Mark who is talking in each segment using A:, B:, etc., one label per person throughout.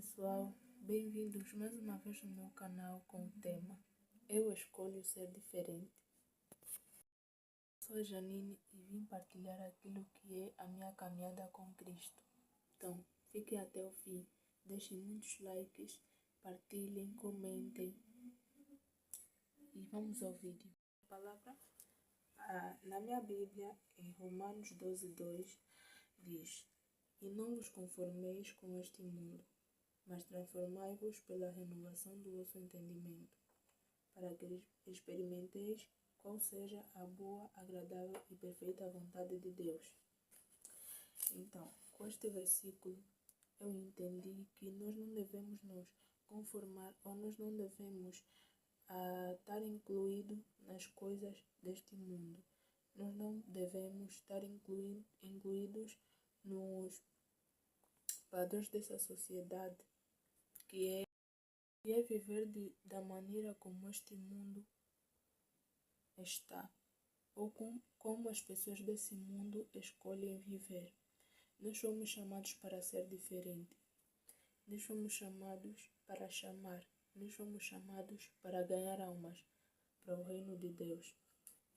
A: pessoal, bem-vindos mais uma vez no meu canal com o tema Eu Escolho Ser Diferente. Sou a Janine e vim partilhar aquilo que é a minha caminhada com Cristo. Então, fiquem até o fim, deixem muitos likes, partilhem, comentem e vamos ao vídeo. A palavra na minha Bíblia, em Romanos 12:2, diz: E não vos conformeis com este mundo, mas transformai-vos pela renovação do vosso entendimento, para que experimenteis qual seja a boa, agradável e perfeita vontade de Deus. Então, com este versículo, eu entendi que nós não devemos nos conformar ou nós não devemos estar incluídos nas coisas deste mundo. Nós não devemos estar incluídos nos padrões dessa sociedade, que é viver da maneira como este mundo está, ou como as pessoas desse mundo escolhem viver. Nós somos chamados para ser diferente. Nós somos chamados para chamar. Nós somos chamados para ganhar almas para o reino de Deus.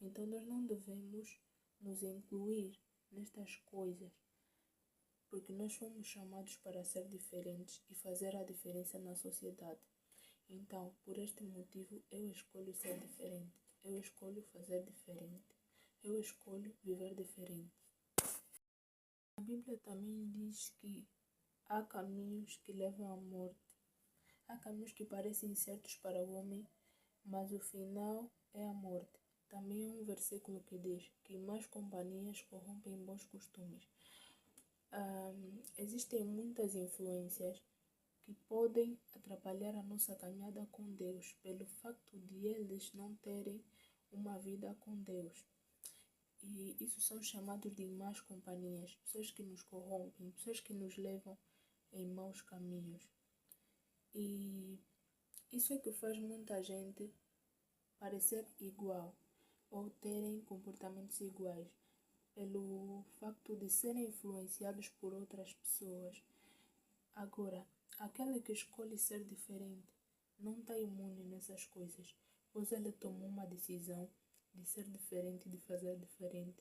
A: Então nós não devemos nos incluir nestas coisas, porque nós somos chamados para ser diferentes e fazer a diferença na sociedade. Então, por este motivo, eu escolho ser diferente. Eu escolho fazer diferente. Eu escolho viver diferente. A Bíblia também diz que há caminhos que levam à morte. Há caminhos que parecem certos para o homem, mas o final é a morte. Também há um versículo que diz que más companhias corrompem bons costumes. Existem muitas influências que podem atrapalhar a nossa caminhada com Deus, pelo facto de eles não terem uma vida com Deus. E isso são chamados de más companhias, pessoas que nos corrompem, pessoas que nos levam em maus caminhos. E isso é que faz muita gente parecer igual ou terem comportamentos iguais, pelo facto de serem influenciados por outras pessoas. Agora, aquele que escolhe ser diferente não está imune nessas coisas, pois ele tomou uma decisão de ser diferente, de fazer diferente.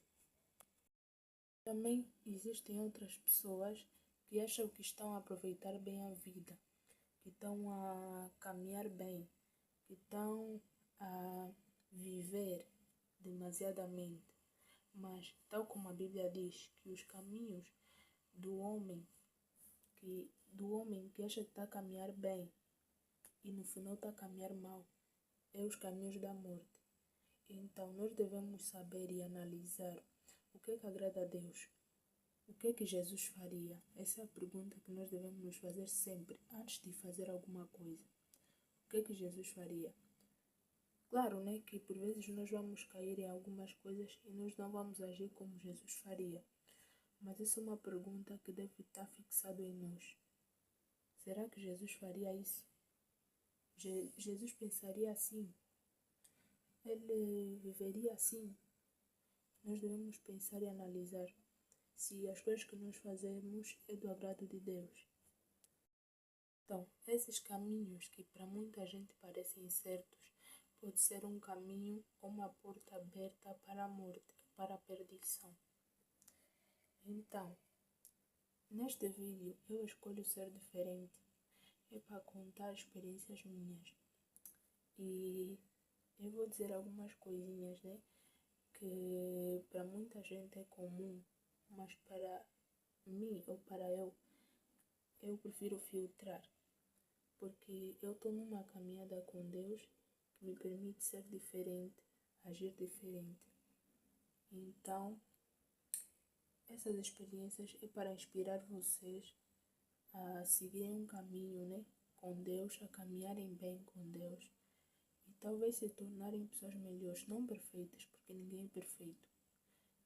A: Também existem outras pessoas que acham que estão a aproveitar bem a vida, que estão a caminhar bem, que estão a viver demasiadamente. Mas, tal como a Bíblia diz, que os caminhos do homem que acha que está a caminhar bem e no final está a caminhar mal, é os caminhos da morte. Então, nós devemos saber e analisar o que é que agrada a Deus. O que é que Jesus faria? Essa é a pergunta que nós devemos nos fazer sempre, antes de fazer alguma coisa. O que é que Jesus faria? Claro, né, que por vezes nós vamos cair em algumas coisas e nós não vamos agir como Jesus faria. Mas essa é uma pergunta que deve estar fixada em nós. Será que Jesus faria isso? Jesus pensaria assim? Ele viveria assim? Nós devemos pensar e analisar se as coisas que nós fazemos é do agrado de Deus. Então, esses caminhos que para muita gente parecem certos, pode ser um caminho ou uma porta aberta para a morte, para a perdição. Então, neste vídeo eu escolho ser diferente. É para contar experiências minhas. E eu vou dizer algumas coisinhas, né? Que para muita gente é comum, mas para mim ou para eu prefiro filtrar. Porque eu estou numa caminhada com Deus que me permite ser diferente, agir diferente. Então, essas experiências é para inspirar vocês a seguirem um caminho, né, com Deus, a caminharem bem com Deus e talvez se tornarem pessoas melhores, não perfeitas, porque ninguém é perfeito,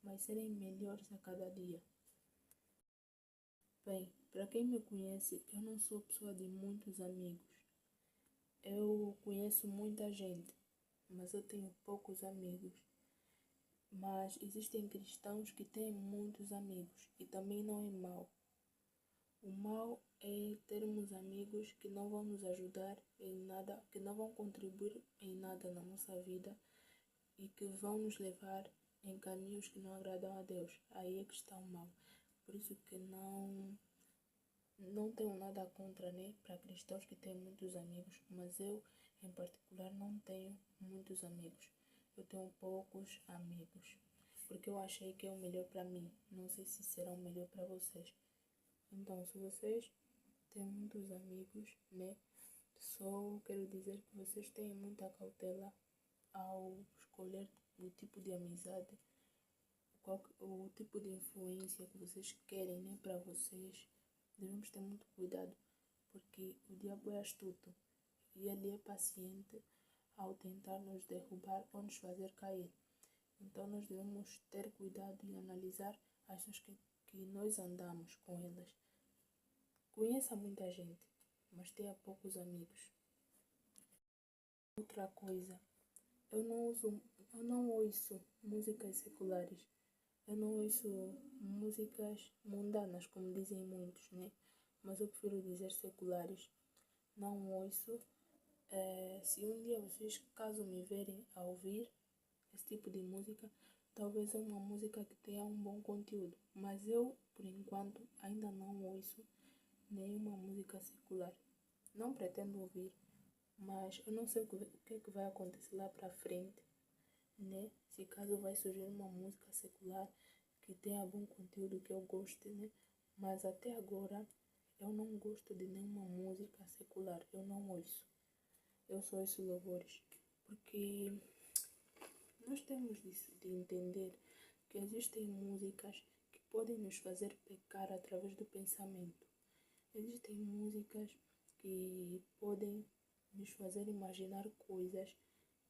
A: mas serem melhores a cada dia. Bem, para quem me conhece, eu não sou pessoa de muitos amigos. Eu conheço muita gente, mas eu tenho poucos amigos. Mas existem cristãos que têm muitos amigos e também não é mau. O mal é ter termos amigos que não vão nos ajudar em nada, que não vão contribuir em nada na nossa vida e que vão nos levar em caminhos que não agradam a Deus. Aí é que está o mal. Por isso que não tenho nada contra, né, para cristãos que têm muitos amigos, mas eu, em particular, não tenho muitos amigos. Eu tenho poucos amigos, porque eu achei que é o melhor para mim. Não sei se será o melhor para vocês. Então, se vocês têm muitos amigos, né, só quero dizer que vocês têm muita cautela ao escolher o tipo de amizade, o tipo de influência que vocês querem, né, para vocês. Devemos ter muito cuidado, porque o diabo é astuto e ele é paciente ao tentar nos derrubar ou nos fazer cair. Então nós devemos ter cuidado e analisar as pessoas que nós andamos com elas. Conheça muita gente, mas tenha poucos amigos. Outra coisa, eu não ouço músicas seculares. Eu não ouço músicas mundanas, como dizem muitos, né? Mas eu prefiro dizer seculares. Não ouço. Se um dia vocês, caso me verem a ouvir esse tipo de música, talvez é uma música que tenha um bom conteúdo. Mas eu, por enquanto, ainda não ouço nenhuma música secular. Não pretendo ouvir, mas eu não sei o que é que vai acontecer lá pra frente, né? Se caso vai surgir uma música secular que tenha bom conteúdo que eu goste, né? Mas até agora eu não gosto de nenhuma música secular, eu não ouço. Eu só ouço louvores, porque nós temos de entender que existem músicas que podem nos fazer pecar através do pensamento. Existem músicas que podem nos fazer imaginar coisas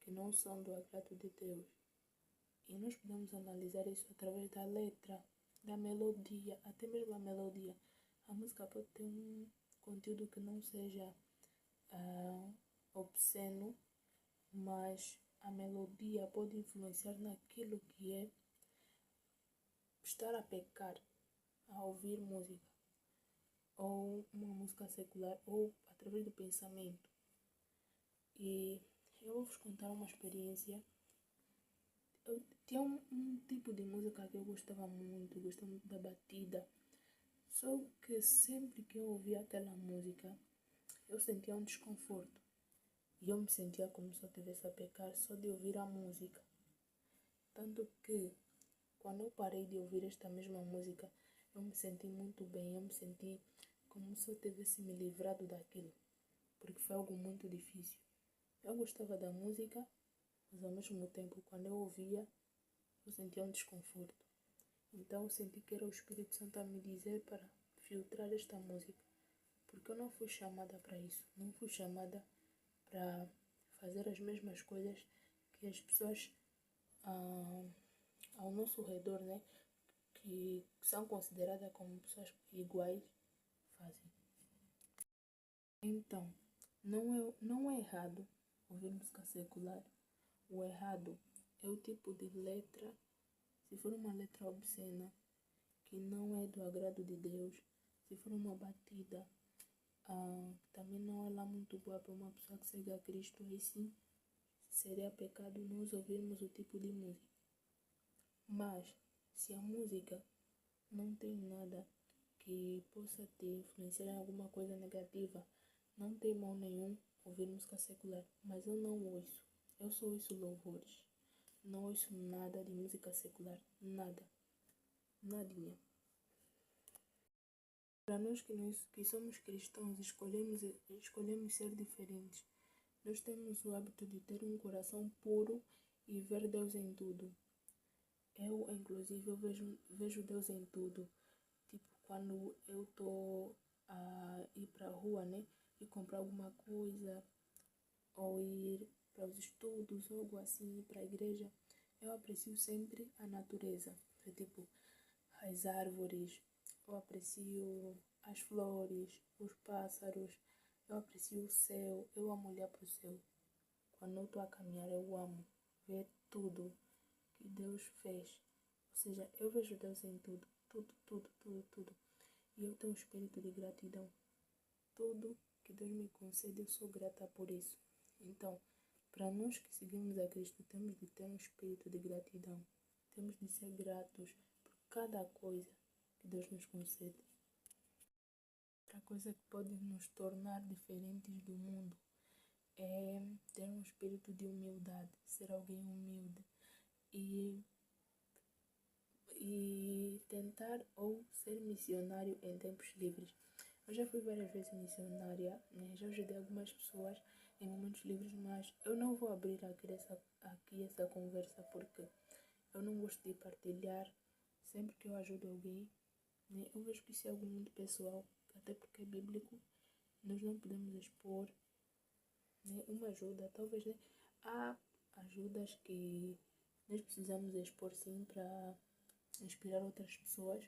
A: que não são do agrado de Deus. E nós podemos analisar isso através da letra, da melodia, até mesmo a melodia. A música pode ter um conteúdo que não seja obsceno, mas a melodia pode influenciar naquilo que é estar a pecar, a ouvir música, ou uma música secular, ou através do pensamento. E eu vou vos contar uma experiência. Eu tinha um tipo de música que eu gostava muito da batida. Só que sempre que eu ouvia aquela música, eu sentia um desconforto. E eu me sentia como se eu estivesse a pecar só de ouvir a música. Tanto que, quando eu parei de ouvir esta mesma música, eu me senti muito bem. Eu me senti como se eu tivesse me livrado daquilo. Porque foi algo muito difícil. Eu gostava da música, mas ao mesmo tempo, quando eu ouvia, eu sentia um desconforto. Então eu senti que era o Espírito Santo a me dizer para filtrar esta música. Porque eu não fui chamada para isso. Não fui chamada para fazer as mesmas coisas que as pessoas ao nosso redor, né? Que são consideradas como pessoas iguais, fazem. Então, não é errado ouvir música secular. O errado é o tipo de letra, se for uma letra obscena, que não é do agrado de Deus, se for uma batida, também não é lá muito boa para uma pessoa que segue a Cristo, aí sim seria pecado nós ouvirmos o tipo de música. Mas, se a música não tem nada que possa te influenciar em alguma coisa negativa, não tem mal nenhum ouvir música secular. Mas eu não ouço. Eu só ouço louvores. Não ouço nada de música secular. Nada. Nadinha. Para nós que somos cristãos, escolhemos ser diferentes. Nós temos o hábito de ter um coração puro e ver Deus em tudo. Eu, inclusive, vejo Deus em tudo. Tipo, quando eu tô a ir pra rua, né? E comprar alguma coisa, ou ir para os estudos, ou algo assim, ir para a igreja, eu aprecio sempre a natureza. É tipo, as árvores, eu aprecio as flores, os pássaros, eu aprecio o céu, eu amo olhar para o céu. Quando eu estou a caminhar, eu amo ver tudo que Deus fez. Ou seja, eu vejo Deus em tudo, tudo, tudo, tudo, tudo. E eu tenho um espírito de gratidão. tudo que Deus me concede, eu sou grata por isso. Então, para nós que seguimos a Cristo, temos de ter um espírito de gratidão. Temos de ser gratos por cada coisa que Deus nos concede. Outra coisa que pode nos tornar diferentes do mundo é ter um espírito de humildade, ser alguém humilde e tentar ou ser missionário em tempos livres. Eu já fui várias vezes missionária, né? Já ajudei algumas pessoas em momentos livres, mas eu não vou abrir aqui essa conversa porque eu não gosto de partilhar. Sempre que eu ajudo alguém, né? Eu vejo que isso é algo muito pessoal, até porque é bíblico. Nós não podemos expor, né, uma ajuda. Talvez, né, há ajudas que nós precisamos expor sim para inspirar outras pessoas,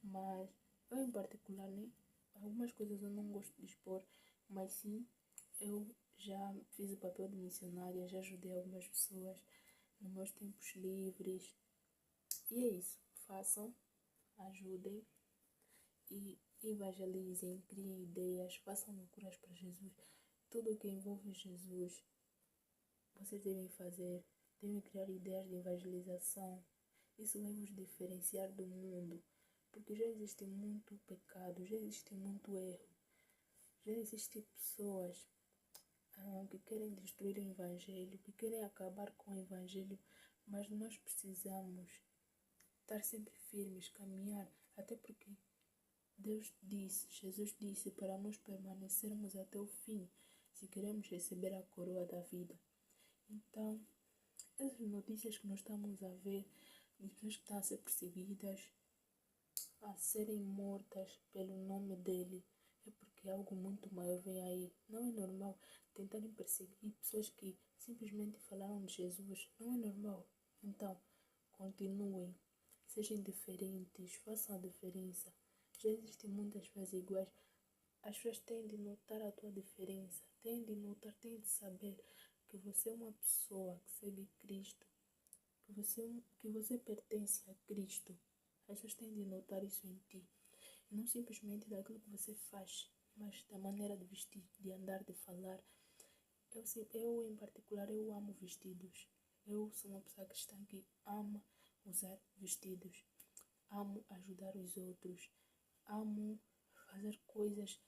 A: mas eu em particular, né, algumas coisas eu não gosto de expor, mas sim, eu já fiz o papel de missionária, já ajudei algumas pessoas nos meus tempos livres. E é isso, façam, ajudem e evangelizem, criem ideias, façam loucuras para Jesus. Tudo o que envolve Jesus, vocês devem fazer, devem criar ideias de evangelização. Isso vai vos diferenciar do mundo, porque já existe muito pecado, já existe muito erro, já existem pessoas que querem destruir o evangelho, que querem acabar com o evangelho, mas nós precisamos estar sempre firmes, caminhar, até porque Deus disse, Jesus disse para nós permanecermos até o fim, se queremos receber a coroa da vida. Então, essas notícias que nós estamos a ver, de pessoas que estão a ser perseguidas, a serem mortas pelo nome dele, é porque algo muito maior vem aí. Não é normal tentarem perseguir pessoas que simplesmente falaram de Jesus. Não é normal. Então, continuem, sejam diferentes, façam a diferença. Já existem muitas pessoas iguais. As pessoas têm de notar a tua diferença, têm de notar, têm de saber que você é uma pessoa que segue Cristo, que você pertence a Cristo. As pessoas têm de notar isso em ti. E não simplesmente daquilo que você faz, mas da maneira de vestir, de andar, de falar. Eu em particular, eu amo vestidos. Eu sou uma pessoa cristã que ama usar vestidos. Amo ajudar os outros. Amo fazer coisas,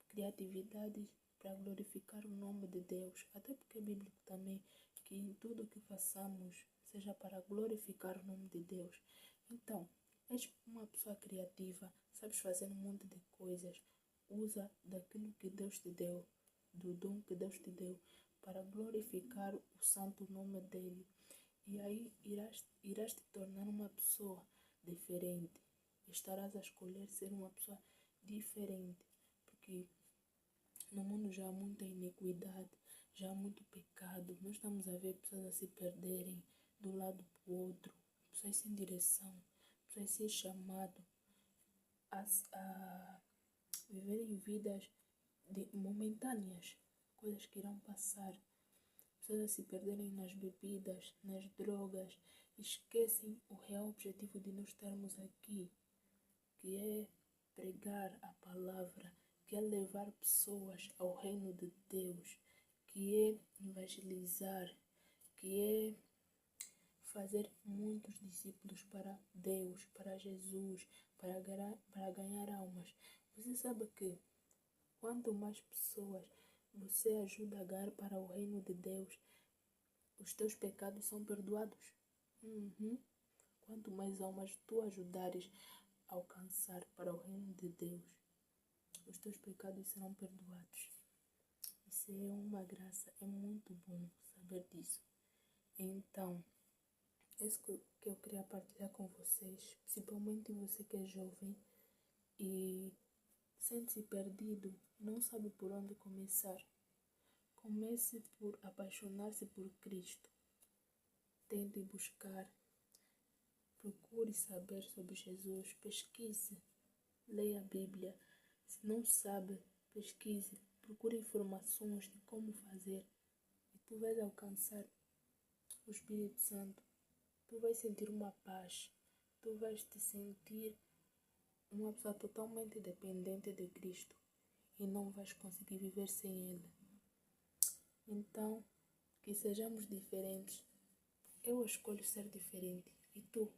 A: criatividades para glorificar o nome de Deus. Até porque é bíblico também que em tudo o que façamos seja para glorificar o nome de Deus. Então, és uma pessoa criativa, sabes fazer um monte de coisas. Usa daquilo que Deus te deu, do dom que Deus te deu, para glorificar o santo nome dele. E aí irás te tornar uma pessoa diferente. Estarás a escolher ser uma pessoa diferente. Porque no mundo já há muita iniquidade, já há muito pecado. Nós estamos a ver pessoas a se perderem de um lado para o outro, pessoas sem direção, pessoas sem chamado, a viverem vidas momentâneas, coisas que irão passar. Pessoas a se perderem nas bebidas, nas drogas, esquecem o real objetivo de nós estarmos aqui, que é pregar a palavra, que é levar pessoas ao reino de Deus, que é evangelizar, que é fazer muitos discípulos para Deus, para Jesus, para ganhar almas. Você sabe que quanto mais pessoas você ajuda a ganhar para o reino de Deus, os teus pecados são perdoados. Quanto mais almas tu ajudares a alcançar para o reino de Deus, os teus pecados serão perdoados. Isso é uma graça, é muito bom saber disso. Então, isso que eu queria partilhar com vocês, principalmente você que é jovem e sente-se perdido, não sabe por onde começar. Comece por apaixonar-se por Cristo. Tente buscar, procure saber sobre Jesus, pesquise, leia a Bíblia. Se não sabe, pesquise, procure informações de como fazer e tu vais alcançar o Espírito Santo. Tu vais sentir uma paz, tu vais te sentir uma pessoa totalmente dependente de Cristo. e não vais conseguir viver sem ele. Então, que sejamos diferentes. Eu escolho ser diferente. E tu?